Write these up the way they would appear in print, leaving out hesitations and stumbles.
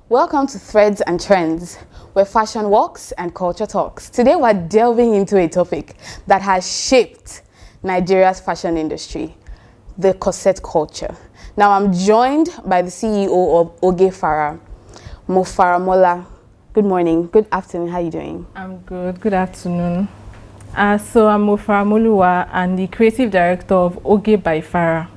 Welcome to Threads and Trends, where fashion walks and culture talks. Today we're delving into a topic that has shaped Nigeria's fashion industry, the corset culture. Now I'm joined by the CEO of Oge Fara, Faramola. Good morning, good afternoon, how are you doing? I'm good, good afternoon. So I'm MorayoOluwa and the creative director of Oge by Fara.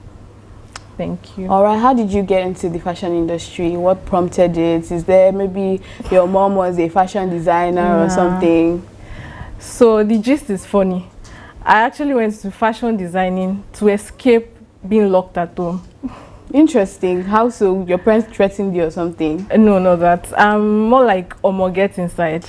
Thank you. All right, how did you get into the fashion industry? What prompted it? Is there maybe your mom was a fashion designer or something? So the gist is funny. I actually went to fashion designing to escape being locked at home. Interesting. How so? Your parents threatened you or something? No, not that. I'm more like get inside.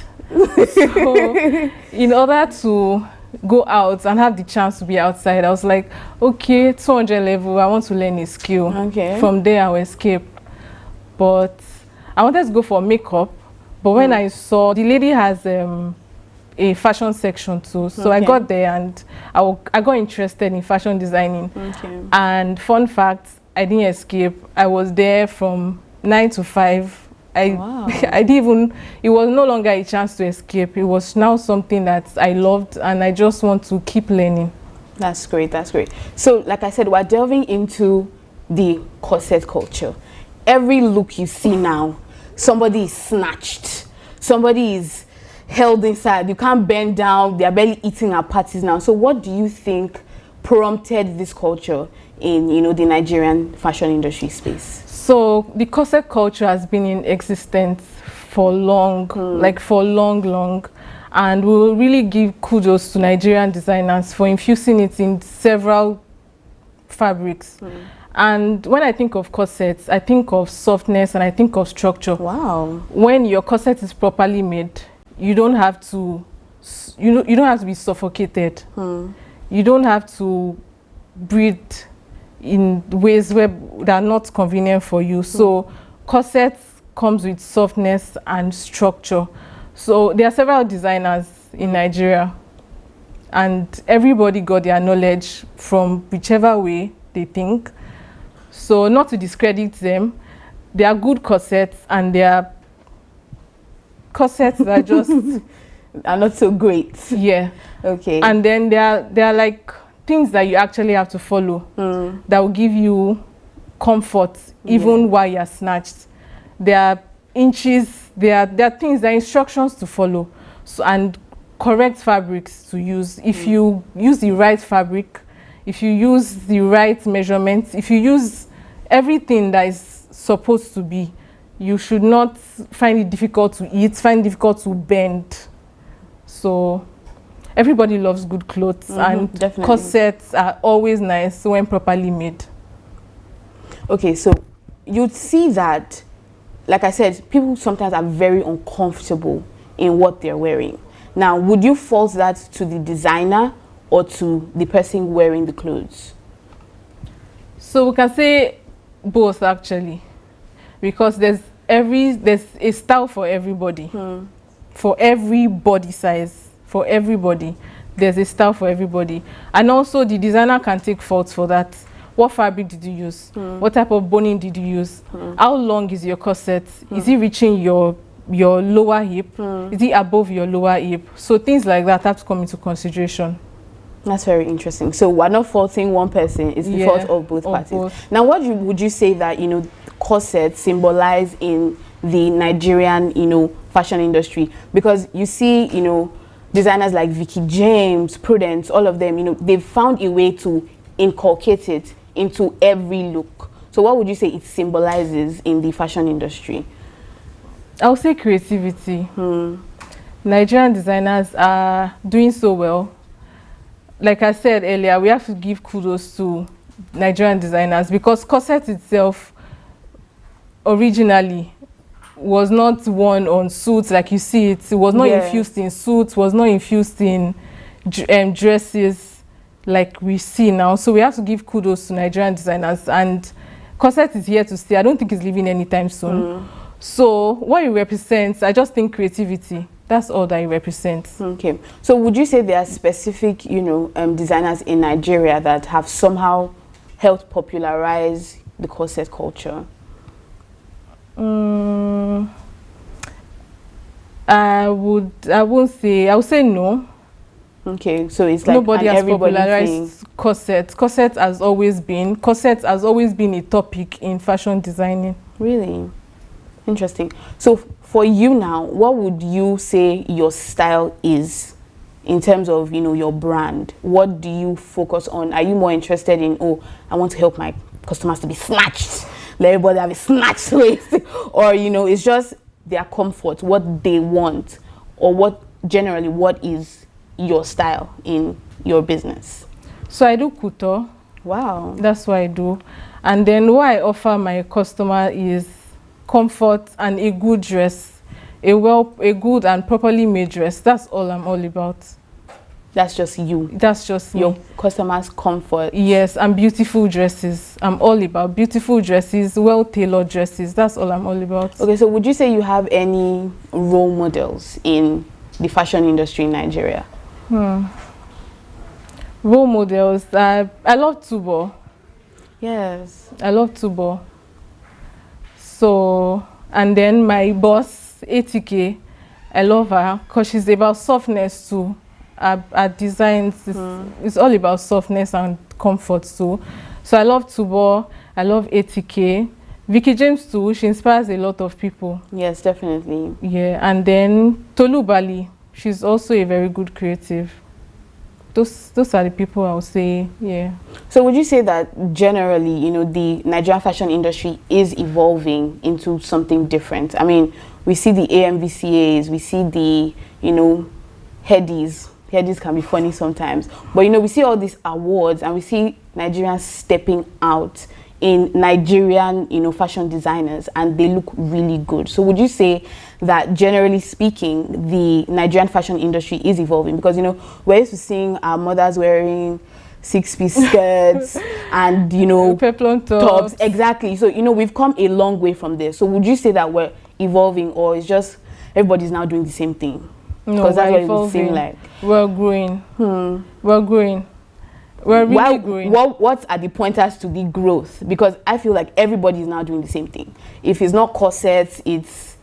So in order to go out and have the chance to be outside, I was like, okay, 200 level, I want to learn a skill. Okay. From there I'll escape. But I wanted to go for makeup, but when I saw the lady has a fashion section too, so I got there and I got interested in fashion designing. Okay. And fun fact, I didn't escape. I was there from 9 to 5. Wow. I didn't even, it was no longer a chance to escape. It was now something that I loved and I just want to keep learning. That's great, that's great. So like I said, we're delving into the corset culture. Every look you see now, somebody is snatched, somebody is held inside, you can't bend down, they're barely eating at parties now. So what do you think prompted this culture in, the Nigerian fashion industry space? So the corset culture has been in existence for long, like for long, and we will really give kudos to Nigerian designers for infusing it in several fabrics. And when I think of corsets, I think of softness and I think of structure. Wow. When your corset is properly made, you don't have to, you don't have to be suffocated. You don't have to breathe in ways that are not convenient for you. So corsets comes with softness and structure. So there are several designers in Nigeria and everybody got their knowledge from whichever way they think. So not to discredit them, they are good corsets and they are corsets that are just are not so great. Yeah. Okay. And then they are like things that you actually have to follow that will give you comfort even while you're snatched. There are inches, there are things, there are instructions to follow. So, and correct fabrics to use. If you use the right fabric, if you use the right measurements, if you use everything that is supposed to be, you should not find it difficult to eat, find it difficult to bend. So everybody loves good clothes and definitely. Corsets are always nice when properly made. Okay, so you'd see that, like I said, people sometimes are very uncomfortable in what they're wearing. Now, would you fault that to the designer or to the person wearing the clothes? So we can say both actually, because there's a style for everybody, for every body size. For everybody, there's a style for everybody, and also the designer can take fault for that. What fabric did you use? What type of boning did you use? How long is your corset? Is it reaching your lower hip? Is it above your lower hip? So things like that have to come into consideration. That's very interesting. So we're not faulting one person; it's the fault of both parties. Now, what would you say that corsets symbolize in the Nigerian fashion industry? Because you see designers like Vicky James, Prudence, all of them, they've found a way to inculcate it into every look. So what would you say it symbolizes in the fashion industry? I would say creativity. Nigerian designers are doing so well. Like I said earlier, we have to give kudos to Nigerian designers because corset itself originally was not worn on suits like you see it. It was not infused in suits, was not infused in dresses like we see now. So we have to give kudos to Nigerian designers, and corset is here to stay. I don't think it's leaving anytime soon. So what it represents, I just think creativity. That's all that it represents. Okay. So would you say there are specific, designers in Nigeria that have somehow helped popularize the corset culture? I would say no. Okay, so it's like nobody has everybody popularized corset. Corset has always been a topic in fashion designing. Really interesting. So for you now, what would you say your style is in terms of, you know, your brand? What do you focus on? Are you more interested in, oh, I want to help my customers to be snatched, let everybody have a snatched waist, or, you know, it's just their comfort, what they want, or what is your style in your business? So I do couture. Wow. That's what I do. And then what I offer my customer is comfort and a good dress, a good and properly made dress. That's all I'm all about. That's just you. That's just your me. Customers' comfort. Yes, and beautiful dresses. I'm all about beautiful dresses, well-tailored dresses. That's all I'm all about. Okay, so would you say you have any role models in the fashion industry in Nigeria? Role models. I love Tubo. Yes. I love Tubo. So, and then my boss, ATK, I love her because she's about softness too. Our designs is all about softness and comfort too. So I love Tubo, I love ATK. Vicky James too, she inspires a lot of people. Yes, definitely. Yeah, and then Tolu Bali, she's also a very good creative. Those are the people I would say, yeah. So would you say that generally, you know, the Nigerian fashion industry is evolving into something different? I mean, we see the AMVCAs, we see the, you know, headies. Headies can be funny sometimes. But, you know, we see all these awards and we see Nigerians stepping out in Nigerian, you know, fashion designers, and they look really good. So would you say that generally speaking, the Nigerian fashion industry is evolving? Because, you know, we're used to seeing our mothers wearing 6-piece skirts and, you know, peplum tops. Exactly. So, you know, we've come a long way from there. So would you say that we're evolving, or it's just everybody's now doing the same thing? No, because that's what it evolving. would seem like. We're growing. We're growing. We're really growing. What are the pointers to the growth? Because I feel like everybody is now doing the same thing. If it's not corsets, it's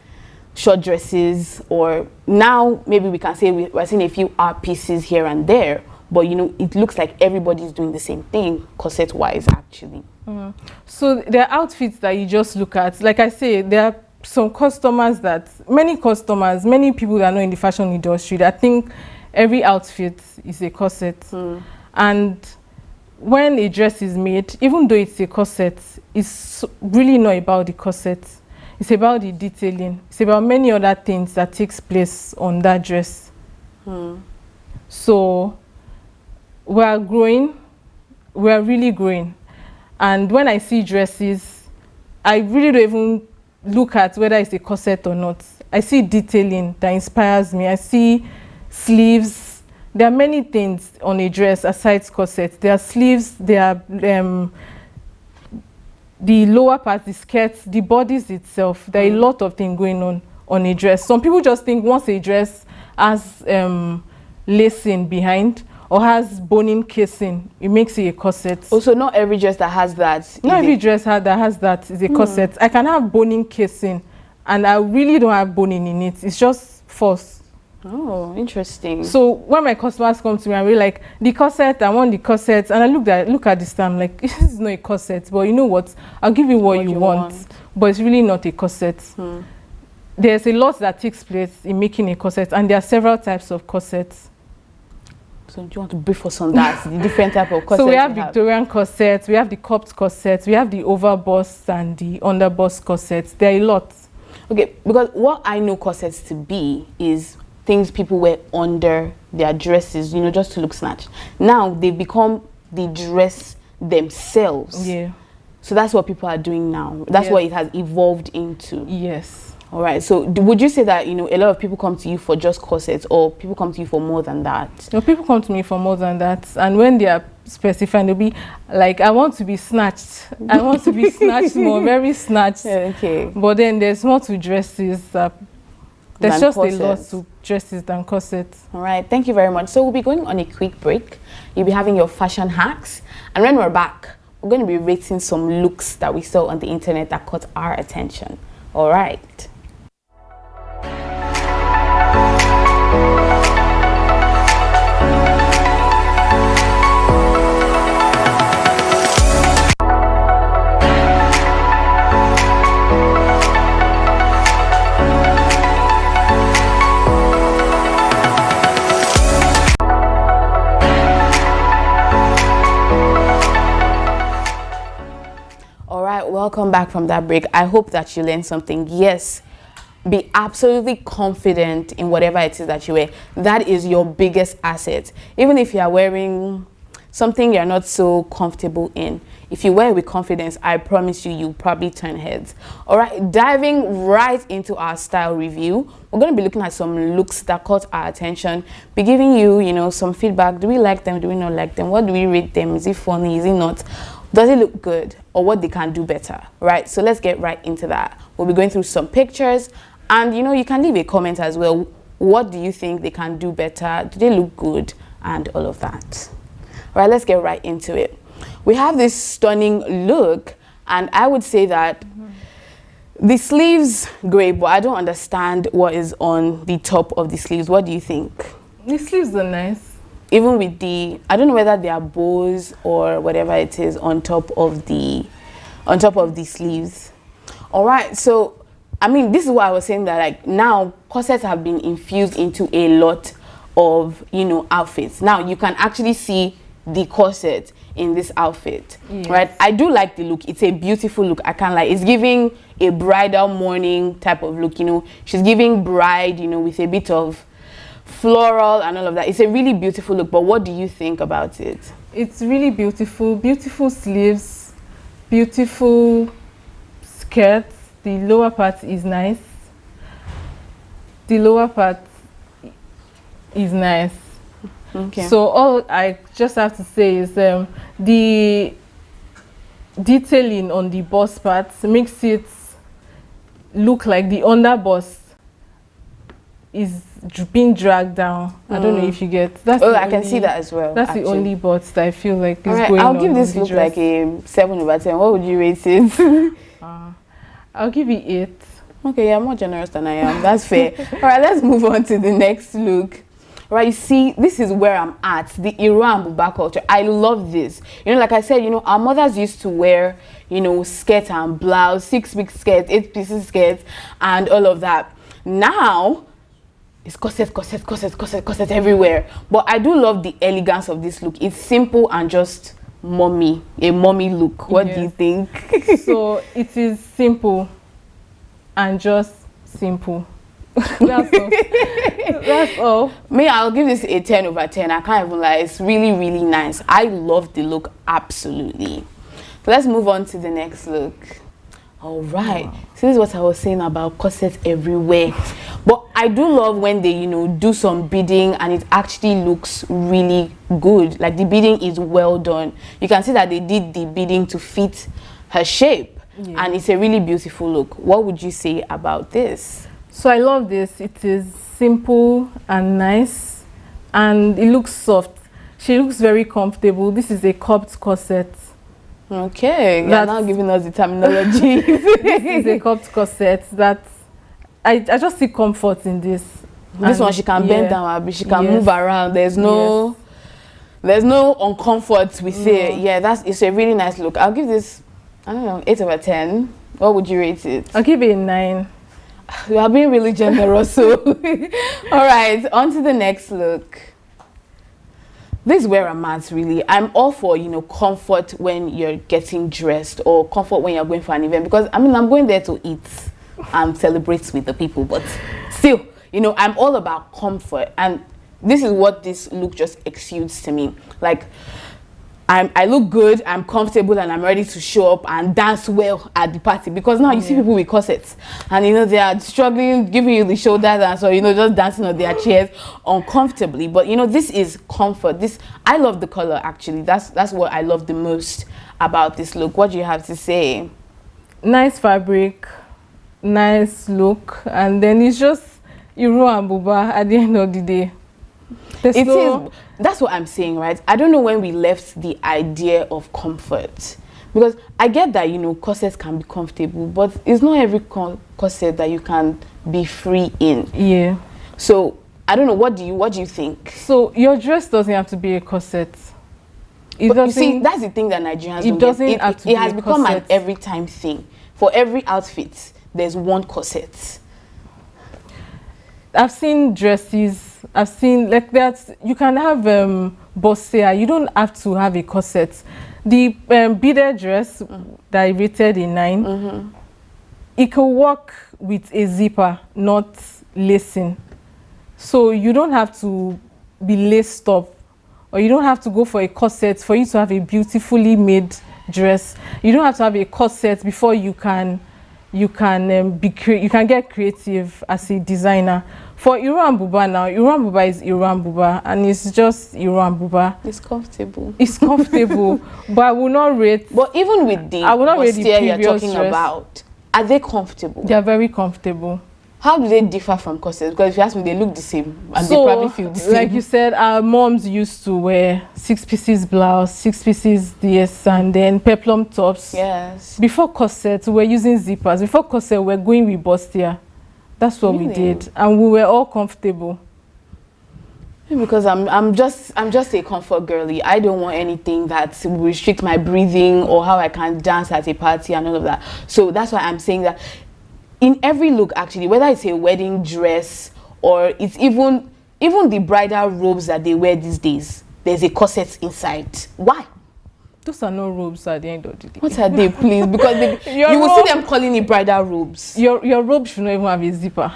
short dresses, or now maybe we can say we're seeing a few art pieces here and there, but, you know, it looks like everybody's doing the same thing, corset wise, actually. So there are outfits that you just look at. Like I say, there are some customers many people that are not in the fashion industry that think every outfit is a corset. And when a dress is made, even though it's a corset, it's really not about the corset. It's about the detailing. It's about many other things that takes place on that dress. So we are growing. We are really growing. And when I see dresses, I really don't even look at whether it's a corset or not. I see detailing that inspires me. I see sleeves. There are many things on a dress aside corset. There are sleeves, there are the lower part, the skirts, the bodice itself. There are a lot of things going on a dress. Some people just think once a dress has lacing behind or has boning casing, it makes it a corset. Also, not every dress that has that. Not every dress that has that is a corset. I can have boning casing and I really don't have boning in it. It's just false. Oh, interesting. So when my customers come to me, I'm really like, the corset, I want the corset. And I look at this time like, this is not a corset. But you know what? I'll give you what you want. But it's really not a corset. There's a lot that takes place in making a corset. And there are several types of corsets. So do you want to brief us on that? The different type of corsets? So we have Victorian corsets, we have the cupped corsets, we have the over bust and the under bust corsets. There are a lot. Okay, because what I know corsets to be is things people wear under their dresses, you know, just to look snatched. Now they've become the dress themselves. Yeah. So that's what people are doing now. That's what it has evolved into. Yes. All right. So would you say that, you know, a lot of people come to you for just corsets, or people come to you for more than that? No, people come to me for more than that. And when they are specifying, they'll be like, I want to be snatched. I want to be snatched more, very snatched. Okay. But then there's more to dresses. There's just corsets. A lot to dresses than corsets. All right. Thank you very much. So we'll be going on a quick break. You'll be having your fashion hacks. And when we're back, we're going to be rating some looks that we saw on the internet that caught our attention. All right. Welcome back from that break. I hope that you learned something. Yes, be absolutely confident in whatever it is that you wear. That is your biggest asset. Even if you are wearing something you're not so comfortable in, if you wear it with confidence, I promise you, you'll probably turn heads. All right, diving right into our style review, we're going to be looking at some looks that caught our attention, be giving you, you know, some feedback. Do we like them? Do we not like them? What do we rate them? Is it funny? Is it not? Does it look good, or what they can do better, right? So let's get right into that. We'll be going through some pictures, and you know, you can leave a comment as well. What do you think they can do better? Do they look good? And all of that. All right, let's get right into it. We have this stunning look, and I would say that the sleeves, great, but I don't understand what is on the top of the sleeves. What do you think? The sleeves are nice. Even with the, I don't know whether they are bows or whatever it is on top of the sleeves. All right, so I mean, this is what I was saying, that like now corsets have been infused into a lot of, you know, outfits. Now you can actually see the corset in this outfit. Yes. Right? I do like the look. It's a beautiful look. I can't lie. It's giving a bridal morning type of look, you know. She's giving bride, you know, with a bit of floral and all of that. It's a really beautiful look, but what do you think about it? It's really beautiful. Beautiful sleeves, beautiful skirts. The lower part is nice. The lower part is nice. Okay. So all I just have to say is the detailing on the bust part makes it look like the underbust is being dragged down. I don't know if you get. That's I can see that as well. That's actually the only bust that I feel like is right, going on. I'll give this look dress. Like a 7/10. What would you rate it? I'll give it 8. Okay, you're more generous than I am. That's fair. All right, let's move on to the next look. Right, you see, this is where I'm at, the Iro and Buba culture. I love this. You know, like I said, you know, our mothers used to wear, you know, skirt and blouse, 6-piece skirts, 8-piece skirts, and all of that. Now, it's corset, corset, corset, corset, corset everywhere. But I do love the elegance of this look. It's simple and just mommy, a mommy look. What do you think? So it is simple and just simple. That's all. That's all. Me, I'll give this a 10/10. I can't even lie. It's really, really nice. I love the look, absolutely. So let's move on to the next look. All right. Wow. So this is what I was saying about corsets everywhere. But I do love when they, you know, do some beading and it actually looks really good. Like the beading is well done. You can see that they did the beading to fit her shape. Yeah. And it's a really beautiful look. What would you say about this? So I love this. It is simple and nice, and it looks soft. She looks very comfortable. This is a cupped corset. Okay, you're now giving us the terminology. This is a cupped corset that I just see comfort in this. This one she can bend down, she can move around. There's no uncomfort with it. Yeah, it's a really nice look. I'll give this, I don't know, 8/10. What would you rate it? I'll give it a 9. You are being really generous. So all right, on to the next look. This is where I'm at, really. I'm all for, you know, comfort when you're getting dressed, or comfort when you're going for an event, because I mean, I'm going there to eat and celebrate with the people, but still, you know, I'm all about comfort, and this is what this look just exudes to me. Like, I look good, I'm comfortable, and I'm ready to show up and dance well at the party. Because now you see people with corsets, and you know, they are struggling, giving you the shoulder dance, or you know, just dancing on their chairs uncomfortably. But you know, this is comfort. I love the color, actually. That's what I love the most about this look. What do you have to say? Nice fabric, nice look, and then it's just Iro and Buba at the end of the day. That's what I'm saying, right? I don't know when we left the idea of comfort, Because I get that, you know, corsets can be comfortable, but it's not every corset that you can be free in. Yeah. So I don't know, what do you think? So your dress doesn't have to be a corset. But you see, that's the thing that Nigerians don't doesn't have to be it has become corset. an every time thing. For every outfit, there's one corset. I've seen dresses, I've seen like that. You can have bustier. You don't have to have a corset. The beaded dress that I rated a 9, it can work with a zipper, not lacing. So you don't have to be laced up, or you don't have to go for a corset for you to have a beautifully made dress. You don't have to have a corset before you can get creative as a designer. For Iro and Buba now, Iro and Buba is Iro and Buba, and it's just Iro and Buba. It's comfortable. It's comfortable, but I will not rate. But even with the bustier you're talking about, are they comfortable? They are very comfortable. How do they differ from corsets? Because if you ask me, they look the same, and they probably feel the same. Like you said, our moms used to wear 6 pieces blouse, 6 pieces DS, and then peplum tops. Yes. Before corsets, we were using zippers. Before corset, we were going with bustier. That's what we did, and we were all comfortable. Because I'm just a comfort girly. I don't want anything that will restrict my breathing or how I can dance at a party and all of that. So that's why I'm saying that in every look, actually, whether it's a wedding dress or it's even the bridal robes that they wear these days, there's a corset inside. Why? Those are no robes at the end of the day. What are they, please? Because you will see them calling it bridal robes. Your robe should not even have a zipper.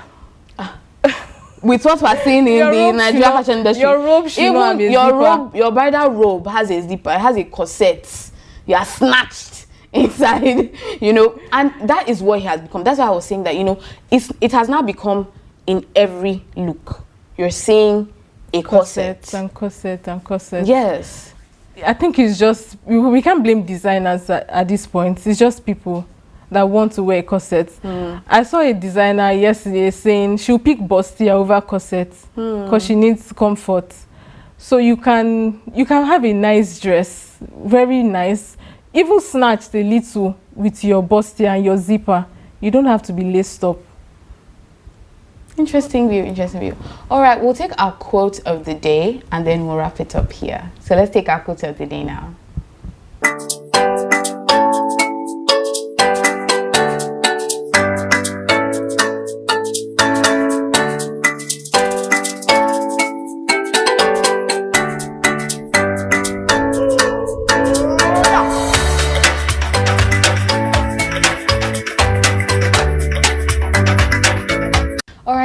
With what we're seeing in the Nigerian fashion industry, your robe should not have a zipper. Your bridal robe has a zipper. It has a corset. You are snatched inside, you know, and that is what it has become. That's why I was saying that, you know, it has now become in every look. You're seeing a corset and corset and corset. Yes. I think it's just, we can't blame designers at this point. It's just people that want to wear corsets. I saw a designer yesterday saying she'll pick bustier over corsets because she needs comfort. So you can have a nice dress, very nice, even snatched a little with your bustier and your zipper. You don't have to be laced up. Interesting view, interesting view. All right, we'll take our quote of the day and then we'll wrap it up here. So let's take our quote of the day now.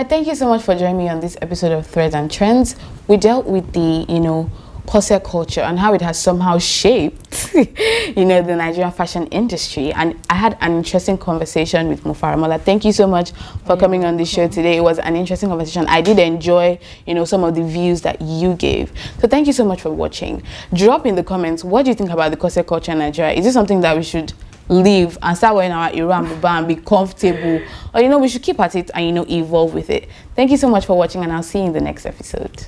Thank you so much for joining me on this episode of Threads and Trends. We dealt with the, you know, corset culture and how it has somehow shaped, you know, the Nigerian fashion industry. And I had an interesting conversation with Fara. Thank you so much for coming on the show today. It was an interesting conversation. I did enjoy, you know, some of the views that you gave. So thank you so much for watching. Drop in the comments, what do you think about the corset culture in Nigeria? Is this something that we should leave and start wearing our Iro and Buba and be comfortable, or, you know, we should keep at it and, you know, evolve with it? Thank you so much for watching, and I'll see you in the next episode.